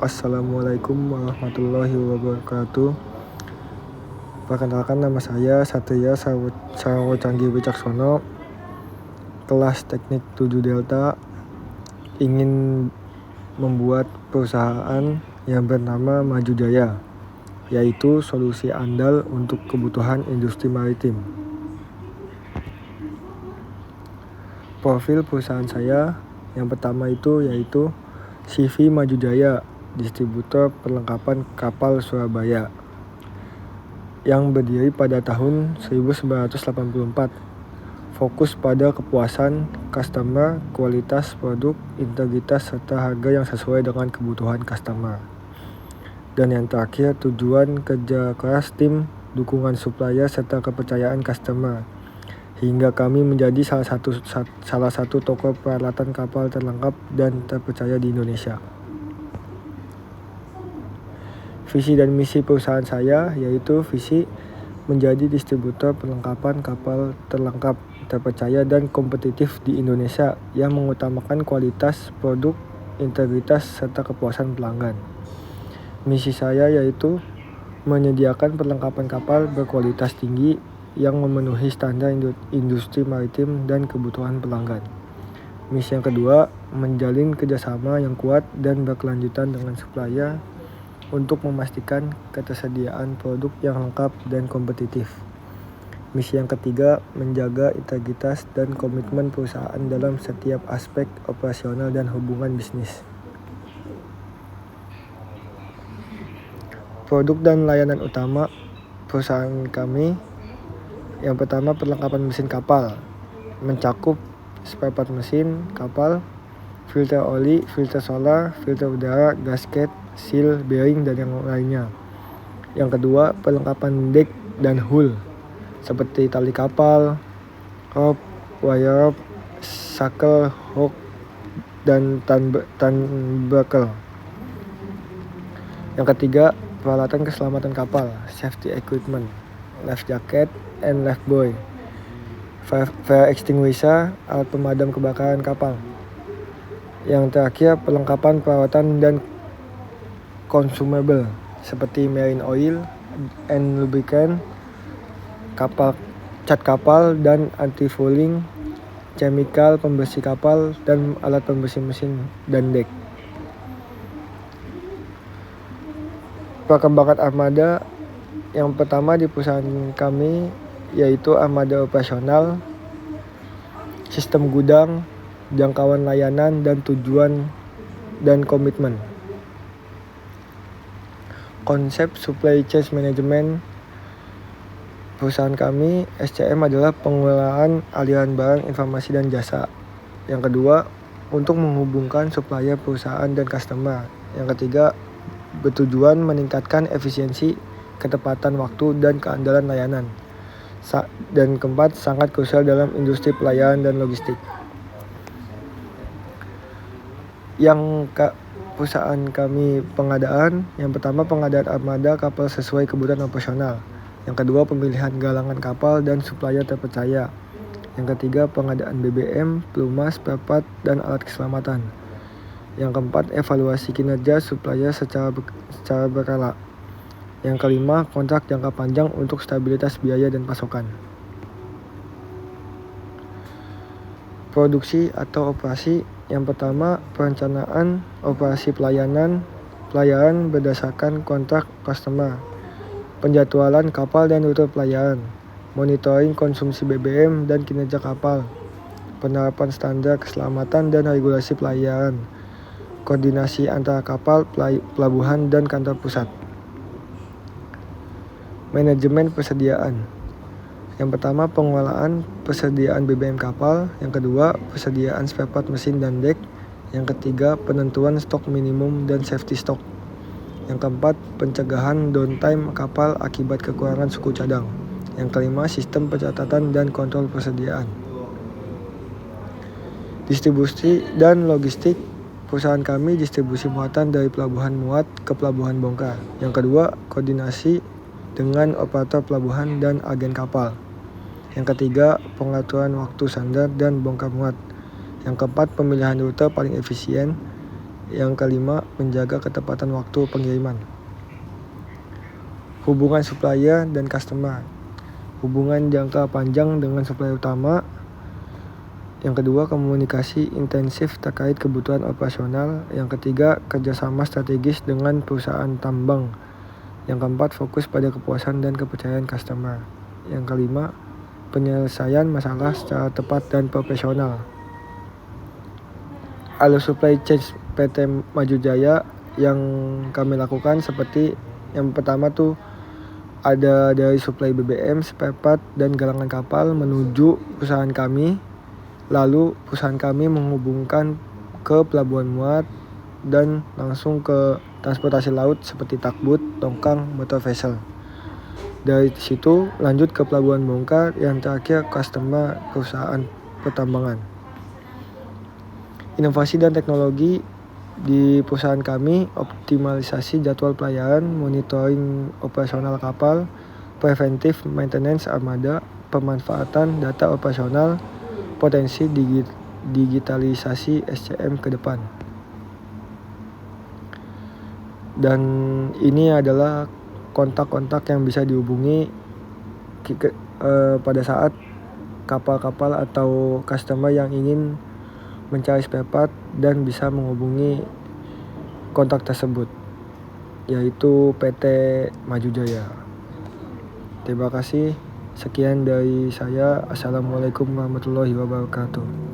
Assalamualaikum warahmatullahi wabarakatuh. Perkenalkan, nama saya Satria Sarwo Canggi Wicaksono, kelas teknik 7 Delta, ingin membuat perusahaan yang bernama Maju Jaya, yaitu solusi andal untuk kebutuhan industri maritim. Profil perusahaan saya yang pertama yaitu CV Maju Jaya, distributor perlengkapan kapal Surabaya, yang berdiri pada tahun 1984, fokus pada kepuasan customer, kualitas produk, integritas, serta harga yang sesuai dengan kebutuhan customer. Dan yang terakhir, tujuan kerja keras tim, dukungan supplier, serta kepercayaan customer, hingga kami menjadi salah satu toko peralatan kapal terlengkap dan terpercaya di Indonesia. Visi dan misi perusahaan saya yaitu visi menjadi distributor perlengkapan kapal terlengkap, terpercaya, dan kompetitif di Indonesia yang mengutamakan kualitas produk, integritas, serta kepuasan pelanggan. Misi saya yaitu menyediakan perlengkapan kapal berkualitas tinggi yang memenuhi standar industri maritim dan kebutuhan pelanggan. Misi yang kedua, menjalin kerjasama yang kuat dan berkelanjutan dengan supplier untuk memastikan ketersediaan produk yang lengkap dan kompetitif. Misi yang ketiga, menjaga integritas dan komitmen perusahaan dalam setiap aspek operasional dan hubungan bisnis. Produk dan layanan utama perusahaan kami, yang pertama perlengkapan mesin kapal, mencakup spare part mesin kapal, filter oli, filter solar, filter udara, gasket, seal, bearing, dan yang lainnya. Yang kedua, perlengkapan deck dan hull seperti tali kapal, rope, wire rope, shackle, hook, dan turnbuckle. Yang ketiga, peralatan keselamatan kapal, safety equipment, life jacket and life buoy, fire extinguisher, alat pemadam kebakaran kapal. Yang terakhir, perlengkapan perawatan dan consumable seperti marine oil and lubricant, cat kapal dan anti-fouling, chemical pembersih kapal, dan alat pembersih mesin dan dek. Perkembangan armada yang pertama di perusahaan kami yaitu armada operasional, sistem gudang, jangkauan layanan, dan tujuan dan komitmen. Konsep supply chain management perusahaan kami, SCM, adalah pengelolaan aliran barang, informasi, dan jasa. Yang kedua, untuk menghubungkan supplier perusahaan dan customer. Yang ketiga, bertujuan meningkatkan efisiensi, ketepatan waktu, dan keandalan layanan. Dan keempat, sangat krusial dalam industri pelayaran dan logistik. Yang perusahaan kami pengadaan, yang pertama pengadaan armada kapal sesuai kebutuhan operasional. Yang kedua, pemilihan galangan kapal dan supplier terpercaya. Yang ketiga, pengadaan BBM, pelumas, spare part, dan alat keselamatan. Yang keempat, evaluasi kinerja supplier secara berkala. Yang kelima, kontrak jangka panjang untuk stabilitas biaya dan pasokan. Produksi atau operasi. Yang pertama, perencanaan operasi pelayaran berdasarkan kontrak customer, penjadwalan kapal dan rute pelayaran, monitoring konsumsi BBM dan kinerja kapal, penerapan standar keselamatan dan regulasi pelayaran, koordinasi antara kapal, pelabuhan, dan kantor pusat. Manajemen persediaan. Yang pertama, pengelolaan persediaan BBM kapal. Yang kedua, persediaan spare part mesin dan dek. Yang ketiga, penentuan stok minimum dan safety stock. Yang keempat, pencegahan downtime kapal akibat kekurangan suku cadang. Yang kelima, sistem pencatatan dan kontrol persediaan. Distribusi dan logistik. Perusahaan kami distribusi muatan dari pelabuhan muat ke pelabuhan bongkar. Yang kedua, koordinasi dengan operator pelabuhan dan agen kapal. Yang ketiga, pengaturan waktu sandar dan bongkar muat. Yang keempat, pemilihan rute paling efisien. Yang kelima, menjaga ketepatan waktu pengiriman. Hubungan supplier dan customer. Hubungan jangka panjang dengan supplier utama. Yang kedua, komunikasi intensif terkait kebutuhan operasional. Yang ketiga, kerjasama strategis dengan perusahaan tambang. Yang keempat, fokus pada kepuasan dan kepercayaan customer. Yang kelima, penyelesaian masalah secara tepat dan profesional. Alur supply chain PT Maju Jaya yang kami lakukan seperti yang pertama tuh ada dari suplai BBM, spare part, dan galangan kapal menuju perusahaan kami. Lalu perusahaan kami menghubungkan ke pelabuhan muat dan langsung ke transportasi laut seperti tugboat, tongkang, motor vessel. Dari situ lanjut ke pelabuhan bongkar, yang terakhir customer perusahaan pertambangan. Inovasi dan teknologi di perusahaan kami, optimalisasi jadwal pelayaran, monitoring operasional kapal, preventif maintenance armada, pemanfaatan data operasional, potensi digitalisasi SCM ke depan. Dan ini adalah kontak-kontak yang bisa dihubungi pada saat kapal-kapal atau customer yang ingin mencari spare part dan bisa menghubungi kontak tersebut, yaitu PT Maju Jaya. Terima kasih. Sekian dari saya. Assalamualaikum warahmatullahi wabarakatuh.